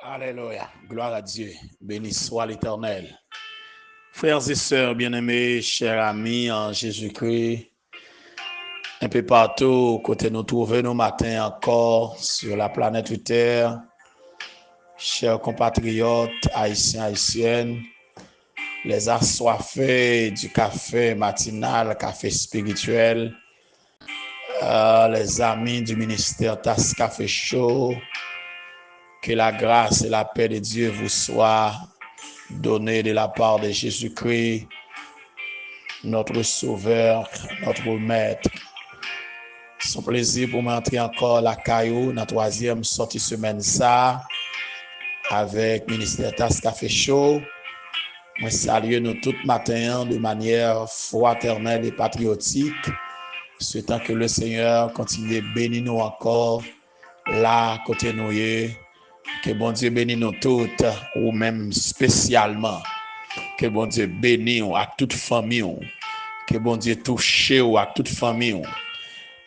Alléluia. Gloire à Dieu. Béni soit l'Éternel. Frères et sœurs bien-aimés, chers amis en Jésus-Christ, un peu partout, côté nous trouvons nos matins encore sur la planète Terre, chers compatriotes haïtiens, haïtiennes, les assoiffés du café matinal, café spirituel, les amis du ministère Tasse Café Show, que la grâce et la paix de Dieu vous soient données de la part de Jésus-Christ, notre Sauveur, notre Maître. C'est un plaisir pour m'entrer encore la caillou, dans la troisième sortie semaine ça, avec Ministère Tasse Café Show. Je salue nous tout matin de manière fraternelle et patriotique, souhaitant que le Seigneur continue de bénir nous encore là, côté nous. Que bon Dieu bénisse nous toutes, ou même spécialement. Que bon Dieu bénisse à toute famille. Que bon Dieu touche à toute famille.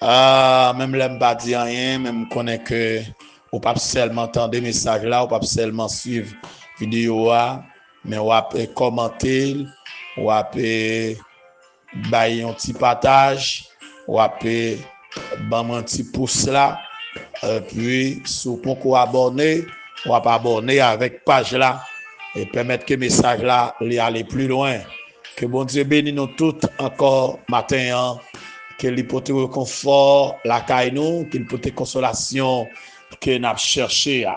Même l'aime pas dire rien, même connaît que ou pas seulement entendre des messages là, ou pas seulement suivre vidéo là, mais ou peut commenter, ou peut bailler un petit partage, ou peut ban un petit pouce là, puis sous pour abonner, ou pas abonner avec page là et permettre que message là aller plus loin. Que bon Dieu bénisse nous toutes encore matin. Qu'il peut te réconfort la caille nous, qu'il peut te consolation que nous avons cherché.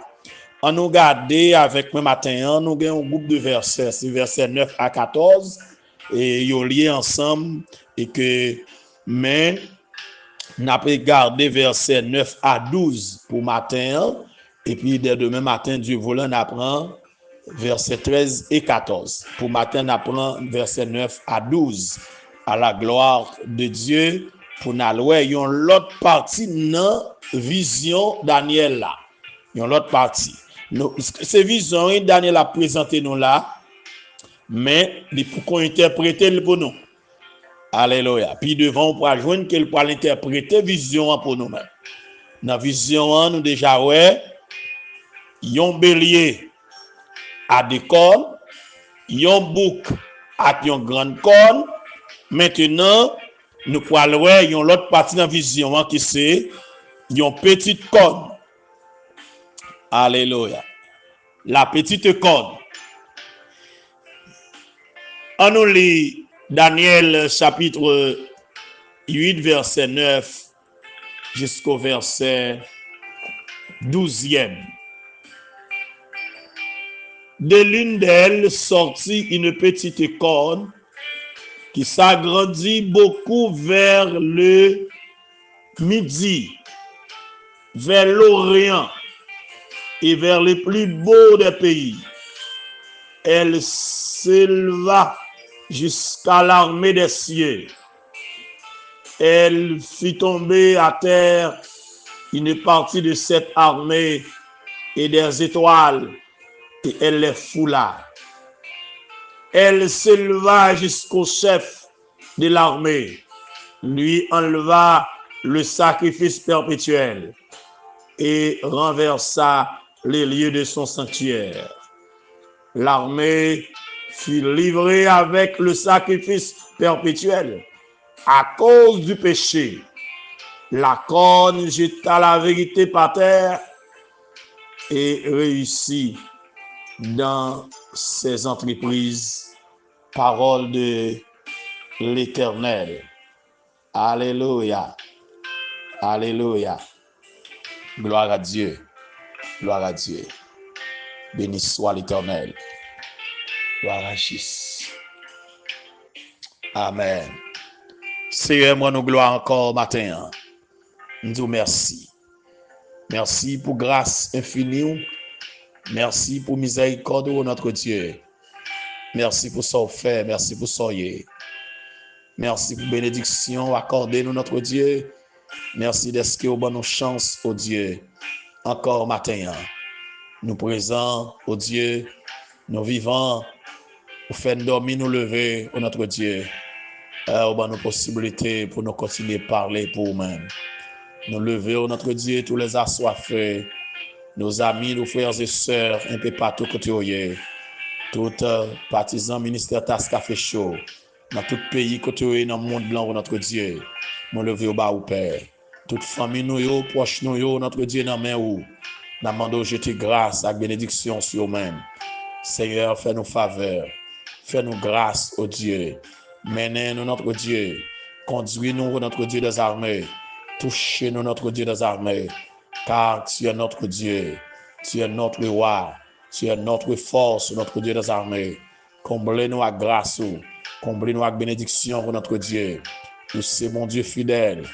On nous garder avec moi matin, nous avons un groupe de versets, c'est versets 9 à 14, et ils sont liés ensemble, et que, mais, nous avons gardé versets 9 à 12 pour matin, et puis dès demain matin, Dieu voulant, on apprend versets 13 et 14. Pour matin, on apprend versets 9 à 12. À la gloire de Dieu, pour nous louer, yon l'autre partie dans vision Daniel là. Yon l'autre partie. C'est vision Daniel a présenté nous là, mais il faut qu'on interprète pour nous. Alléluia. Puis devant on pourra joindre qu'il pourra l'interpréter vision pour nous-mêmes. Dans vision nous déjà ouais, yon bélier à des cornes, yon bouc à une grande corne. Maintenant, nous pouvons voir l'autre partie de la vision qui c'est une petite corne. Alléluia. La petite corne. On nous lit Daniel chapitre 8, verset 9 jusqu'au verset 12e. De l'une d'elles sortit une petite corne qui s'agrandit beaucoup vers le midi, vers l'Orient et vers les plus beaux des pays. Elle s'éleva jusqu'à l'armée des cieux. Elle fit tomber à terre une partie de cette armée et des étoiles, et elle les foula. Elle s'éleva jusqu'au chef de l'armée, lui enleva le sacrifice perpétuel et renversa les lieux de son sanctuaire. L'armée fut livrée avec le sacrifice perpétuel à cause du péché. La corne jeta la vérité par terre et réussit dans ses entreprises. Parole de l'Éternel. Alléluia. Alléluia. Gloire à Dieu. Gloire à Dieu. Béni soit l'Éternel. Gloire à Jésus. Amen. Seigneur, moi nous gloire encore matin. Nous disons merci. Merci pour grâce infinie. Merci pour miséricorde de notre Dieu. Merci pour son fait, merci pour son yé. Merci pour bénédiction accordée nous notre Dieu. Merci d'être que au bon nos chances au Dieu. Encore matin, nous présents au Dieu, nous vivants, pour faire dormir, nous lever au notre Dieu. Au bon nos possibilités pour nous continuer à parler pour nous-mêmes. Nous lever au notre Dieu tous les assoiffés. nos amis, nos frères et sœurs, un peu partout côté, tout partisans ministère Tasse Café Show, dans tout pays côté, dans le monde blanc, notre Dieu, nous lever au bas au Père. Toute famille nous, proche nous, notre Dieu, dans main où, nous demandons jeter grâce et bénédiction sur eux-mêmes. Seigneur, fais-nous faveur, fais-nous grâce, au Dieu. Menez-nous, notre Dieu. Conduis-nous, notre Dieu des armées. Touchez-nous, notre Dieu des armées. Car tu es notre Dieu. Tu es notre roi. Tu es notre force, notre Dieu des armées. Comblez-nous à grâce. Comblez-nous à bénédiction, notre Dieu. Tu c'est mon Dieu fidèle.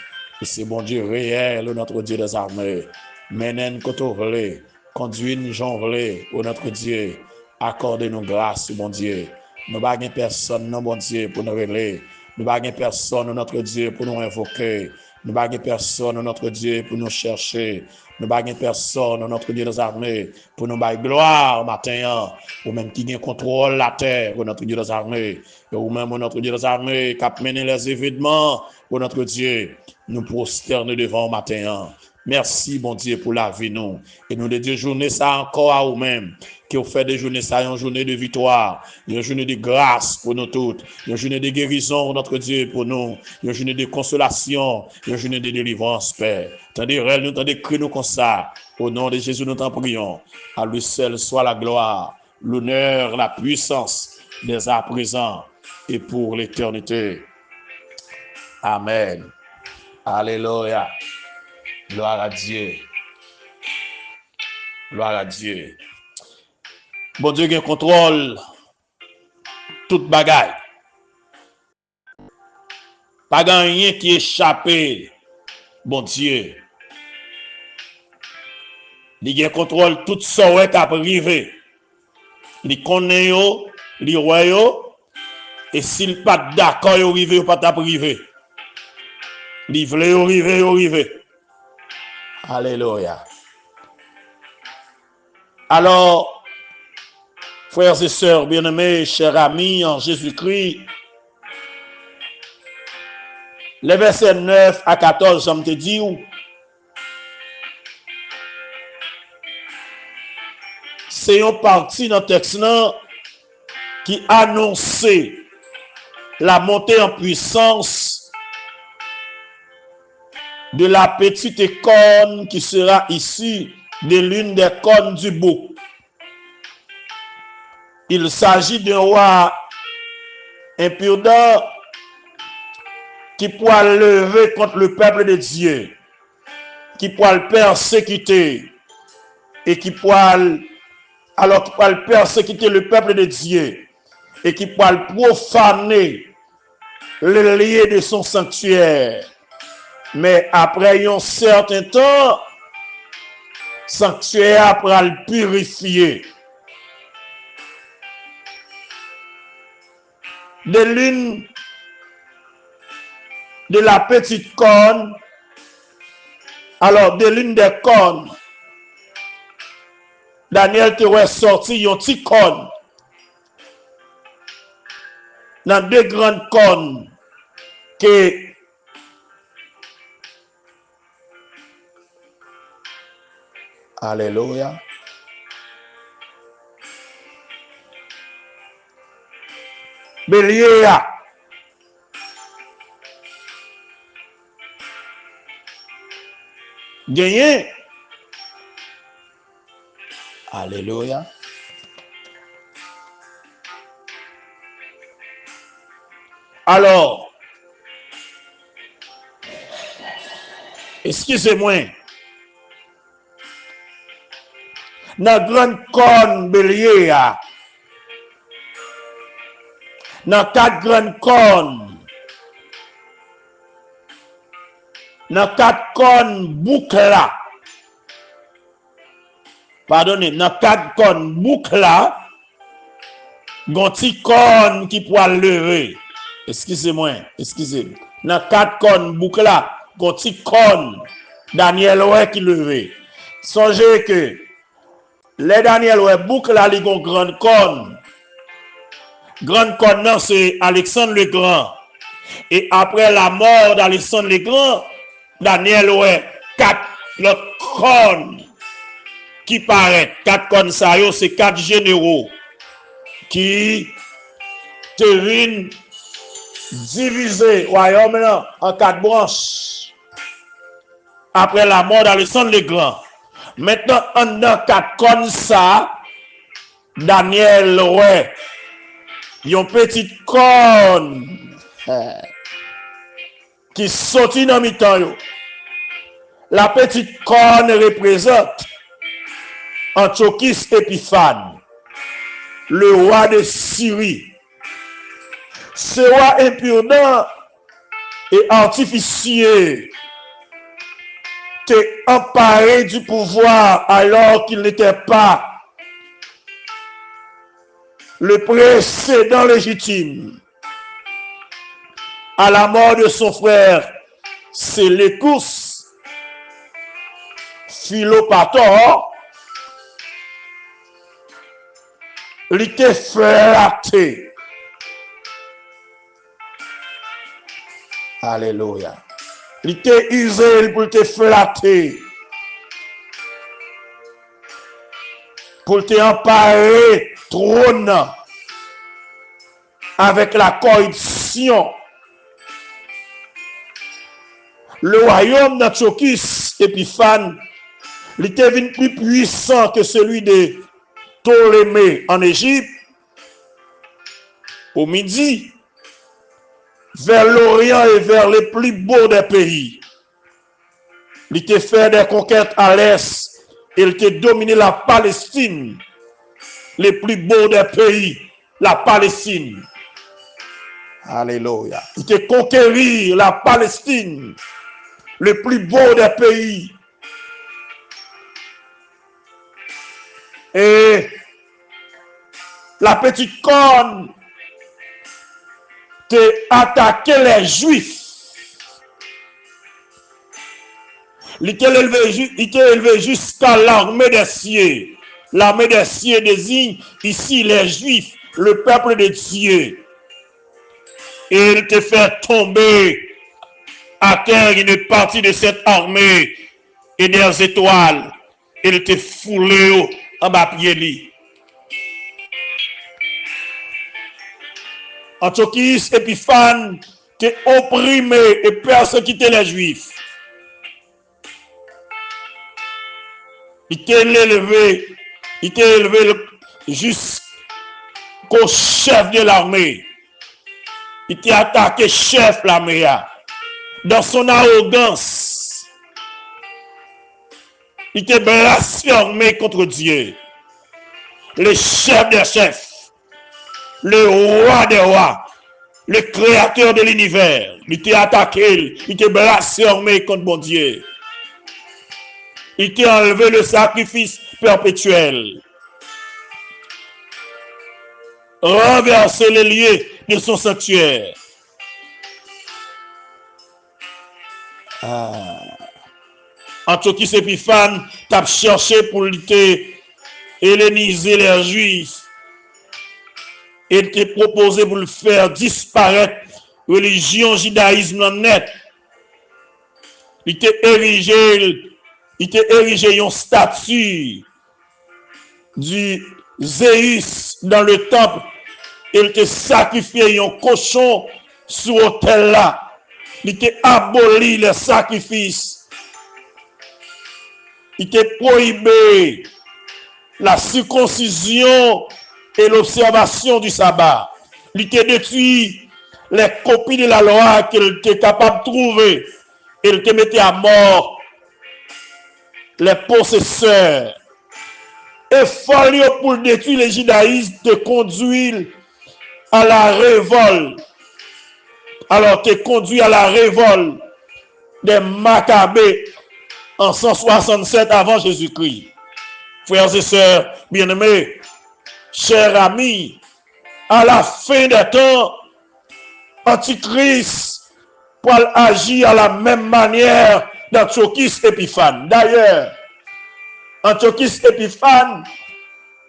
Tu c'est mon Dieu réel, notre Dieu des armées. Menez-nous, côté conduis-nous, Jean, notre Dieu. Accordez-nous grâce, mon Dieu. Nous n'avons personne, non, mon Dieu, pour nous relayer. Nous n'avons personne, notre Dieu, pour nous invoquer. Nous n'avons personne, notre Dieu, pour nous chercher. Nous n'avons personne, notre Dieu des armées, pour nous bailler gloire matin. Ou même qui contrôle la terre, notre Dieu des armées. Ou même notre Dieu des armées, qui a mené les événements, notre Dieu, nous prosterner devant matin. Merci, bon Dieu, pour la vie, nous. Et nous, de Dieu, journée ça encore à vous-même. Qui ont fait des journées, ça, une journée de victoire, une journée de grâce pour nous toutes, une journée de guérison, notre Dieu, pour nous, une journée de consolation, une journée de délivrance, Père. Tendez, nous, tendez, crie nous comme ça. Au nom de Jésus, nous t'en prions. À lui seul soit la gloire, l'honneur, la puissance, dès à présent et pour l'éternité. Amen. Alléluia. Gloire à Dieu. Gloire à Dieu. Bon Dieu qui contrôle toute bagaille. Pas rien qui échappe. Bon Dieu. Il contrôle tout ce qui a privé. Il connaît yo, il voit yo, et s'il pas d'accord yo rive ou pas ta privé. Il veut yo rive. Alléluia. Alors, frères et sœurs bien-aimés, chers amis en Jésus-Christ, les versets 9 à 14, je me te dis, c'est une partie dans le texte qui annonçait la montée en puissance de la petite corne qui sera ici de l'une des cornes du bouc. Il s'agit d'un roi impudent qui pourra lever contre le peuple de Dieu, qui pourra le persécuter et qui pourra persécuter le peuple de Dieu et qui pourra le profaner le lieu de son sanctuaire. Mais après un certain temps, sanctuaire pourra le purifier. De l'une de la petite corne, alors de l'une des cornes, Daniel te aurait sorti une petite corne dans deux grandes cornes que Alléluia. Bélier. Gagné. Alléluia. Alors, excusez-moi. Dans grande corne bélier, dans quatre grandes cornes, dans quatre cornes boucle là, pardonnez, dans quatre cornes boucle là, gonti corne qui pourra lever. Excusez-moi. Dans quatre cornes boucle là, gonti corne Daniel ouais qui lever. Songez que les Daniel ouais boucle là, les grande corne. Grande corne non, c'est Alexandre le Grand. Et après la mort d'Alexandre le Grand, Daniel ouais quatre l'autre corne qui paraît. 4 comme ça, c'est 4 généraux qui te diviser royaume en 4 branches. Après la mort d'Alexandre le Grand. Maintenant, en 4 comme ça, Daniel, ouais, yon petite corne qui sortit dans mi-temps. La petite corne représente Antiochus Épiphane, le roi de Syrie. Ce roi impudent et artificieux t'est emparé du pouvoir alors qu'il n'était pas le précédent légitime. À la mort de son frère Séleucus Philopator, il était flatté. Alléluia. Il était usé pour te flatter. Pour te emparer trône avec la corruption. Le royaume d'Antiochus Épiphane, il était plus puissant que celui de Ptolémée en Égypte, au midi, vers l'Orient et vers les plus beaux des pays. Il était fait des conquêtes à l'est. Il était dominé la Palestine, les plus beaux des pays, la Palestine. Alléluia. Il était conquérir la Palestine, le plus beau des pays. Et la petite corne t'a attaqué les Juifs. Il était élevé jusqu'à l'armée des cieux. L'armée des cieux désigne ici les Juifs, le peuple de Dieu. Et il te fait tomber à terre une partie de cette armée et des étoiles. Il te foulé en bas pied. Antiochus Épiphane t'a opprimé et persécuté les Juifs. Il t'est élevé jusqu'au chef de l'armée. Il t'a attaqué chef l'armée. Dans son arrogance, il t'a blasphémé contre Dieu. Le chef des chefs, le roi des rois, le créateur de l'univers. Il t'a attaqué, il t'a blasphémé contre mon Dieu. Il t'a enlevé le sacrifice perpétuel. Renversé les lieux de son sanctuaire. Antiochus Épiphane t'a cherché pour lutter, helléniser les Juifs. Et t'a proposé pour le faire disparaître religion judaïsme net. Il t'a érigé une statue du Zéus dans le temple. Il t'a sacrifié un cochon sur l'autel là. Il t'a aboli les sacrifices. Il t'a prohibé la circoncision et l'observation du sabbat. Il t'a détruit les copies de la loi qu'il était capable de trouver. Il te mettait à mort les possesseurs. Et fallait pour détruire les judaïstes de conduire à la révolte. Alors te conduit à la révolte des Maccabées en 167 avant Jésus-Christ. Frères et sœurs bien-aimés, chers amis, à la fin des temps, Antichrist pour agir à la même manière d'Antiochus Épiphane. D'ailleurs, Antiochus Épiphane,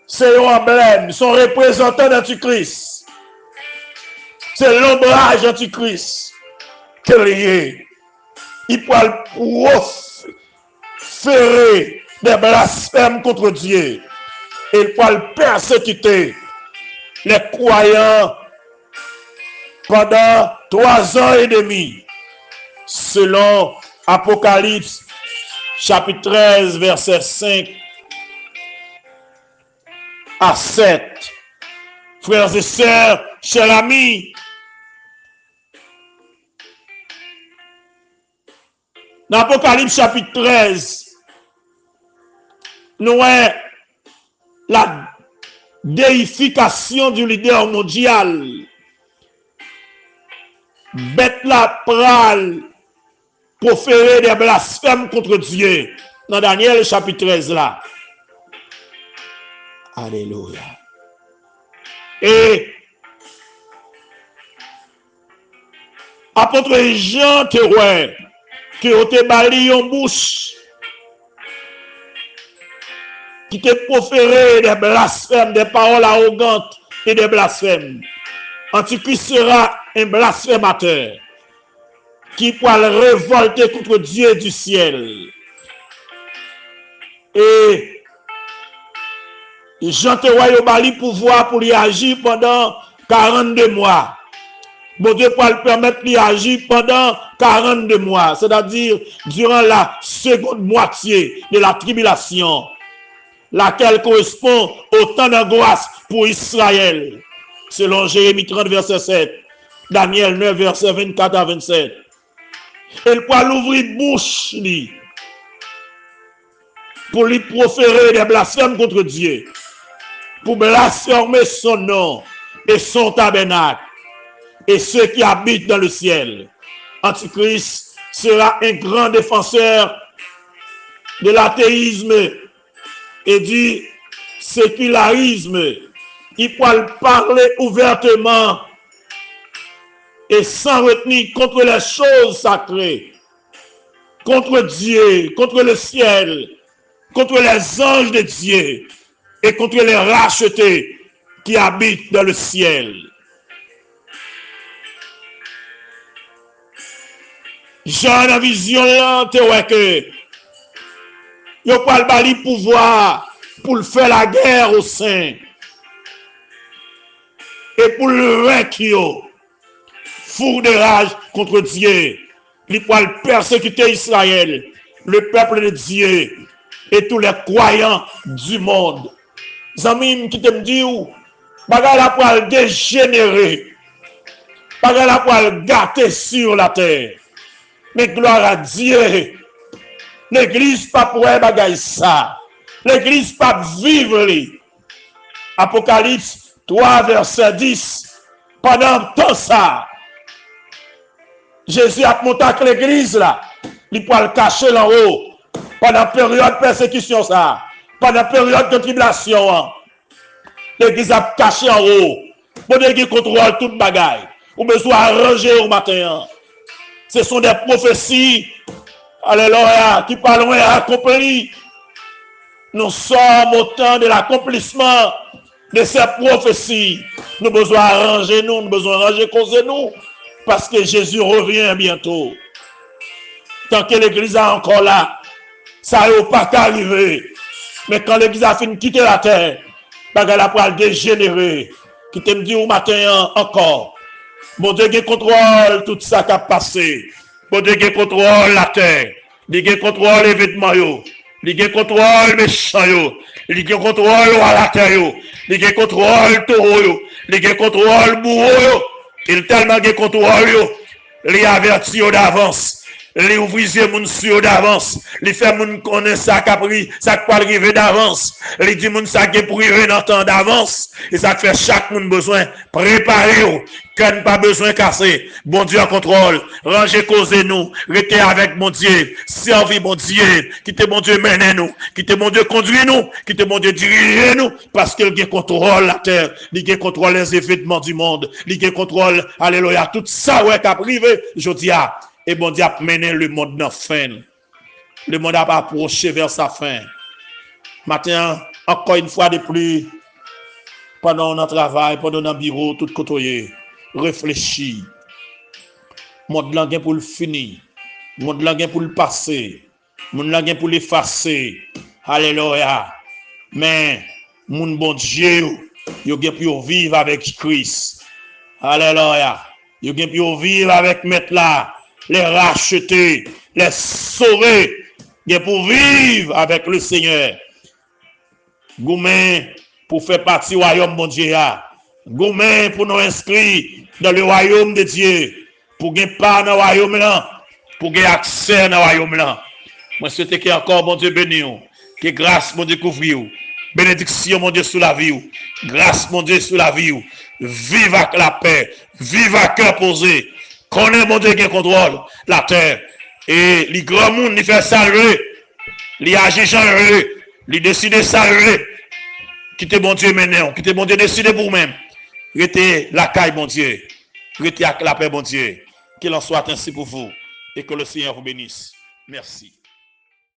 c'est un emblème, son représentant d'Antichrist. C'est l'ombrage d'Antichrist qu'il y est. Il peut proférer des blasphèmes contre Dieu. Il va persécuter les croyants pendant 3 ans et demi, selon Apocalypse chapitre 13, verset 5 à 7. Frères et sœurs, chers amis, dans Apocalypse chapitre 13, nous avons la déification du leader mondial. Bête la pral proférer des blasphèmes contre Dieu. Dans Daniel chapitre 13 là. Alléluia. Et apôtre Jean Terouet, qui a été bali en bouche, qui t'a proféré des blasphèmes, des paroles arrogantes et des blasphèmes. Antichrist sera un blasphémateur qui pourra révolter contre Dieu du ciel. Et Jean Terouet a bali pouvoir pour y agir pendant 42 mois. Bon Dieu pourra le permettre d'y agir pendant 42 mois, c'est-à-dire durant la seconde moitié de la tribulation, laquelle correspond au temps d'angoisse pour Israël, selon Jérémie 30, verset 7, Daniel 9, verset 24 à 27. Il pourra l'ouvrir bouche pour lui proférer des blasphèmes contre Dieu, pour blasphémer son nom et son tabernacle et ceux qui habitent dans le ciel. Antichrist sera un grand défenseur de l'athéisme et du sécularisme. Il pourra parler ouvertement et sans retenir contre les choses sacrées, contre Dieu, contre le ciel, contre les anges de Dieu et contre les rachetés qui habitent dans le ciel. Jean a vision là, que il pas le bali pouvoir pour faire la guerre au sein et pour le vaincre, fou de rage contre Dieu. Il pourra persécuter Israël, le peuple de Dieu et tous les croyants du monde. Zamim qui te me dit où bagarre la pour le dégénérer, bagarre la pour le gâter sur la terre. Mais gloire à Dieu. L'église pas pour bagaille ça. L'église pas vivre. Apocalypse 3, verset 10. Pendant tout ça, Jésus a monté avec l'église là. Il peut le cacher là haut. Pendant la période de persécution ça. Pendant la période de tribulation. L'église a caché en haut. Pour qu'il contrôle toute bagaille. Ou besoin arranger au matin. Ce sont des prophéties, alléluia, qui parlent accomplies. Nous sommes au temps de l'accomplissement de ces prophéties. Nous avons besoin d'arranger nous, nous avons besoin d'arranger cause de nous, parce que Jésus revient bientôt. Tant que l'église est encore là, ça n'est pas qu'arriver. Mais quand l'église a fini de quitter la terre, elle a pas dégénérer. Qui te me dit au matin encore. Bon Dieu qui contrôle tout ça qui a passé. Bon Dieu qui contrôle la terre. Il qui contrôle les vêtements. Il qui contrôle les méchants. Il qui contrôle la terre. Il qui contrôle le taureau. Il qui contrôle le bourreau. Il tellement qui contrôle. Il avertit d'avance. Les ouvriers moun sur d'avance, les fait moun connaît ça capri, ça peut arriver d'avance, les dit moun ça qui pour arriver dans temps d'avance et ça fait chaque moun besoin préparer qu'on pas besoin casser. Bon Dieu en contrôle, rangez cause nous, restez avec mon Dieu, servez mon Dieu, quittez mon Dieu mener nous, quittez mon Dieu conduire nous, quittez mon Dieu diriger nous parce qu'il contrôle la terre, il contrôle les événements du monde, il contrôle alléluia tout ça ouais qu'a privé, je dis et bon Dieu a mené le monde dans la fin. Le monde a approché vers sa fin. Maintenant, encore une fois de plus, pendant notre travail, pendant notre bureau, tout côtoyé, réfléchis. Monde là pour le finir. Monde là pour le passer. Monde là pour l'effacer. Alléluia. Mais, mon bon Dieu, yo gen pour vivre avec Christ. Alléluia. Yo gen pour vivre avec Maître là, les racheter, les sauver. Gen pour vivre avec le Seigneur. Goumen pour faire partie du royaume bon Dieu. Goumen pour nous inscrire dans le royaume de Dieu. Pour gagner part dans le royaume là. Pour gagner accès dans le royaume là. Moi souhaite que encore bon Dieu béni. Que grâce mon Dieu couvre. Bénédiction mon Dieu sous la vie. Grâce mon Dieu sous la vie. Vive avec la paix. Vive à cœur posé. Connais mon Dieu qui contrôle la terre. Et les grands monde qui fait saluer. Les agents heureux. Les décider saluer. Quittez bon Dieu maintenant. Quittez bon Dieu décider pour vous-même. Restez la caille bon Dieu. Restez avec la paix bon Dieu. Qu'il en soit ainsi pour vous. Et que le Seigneur vous bénisse. Merci.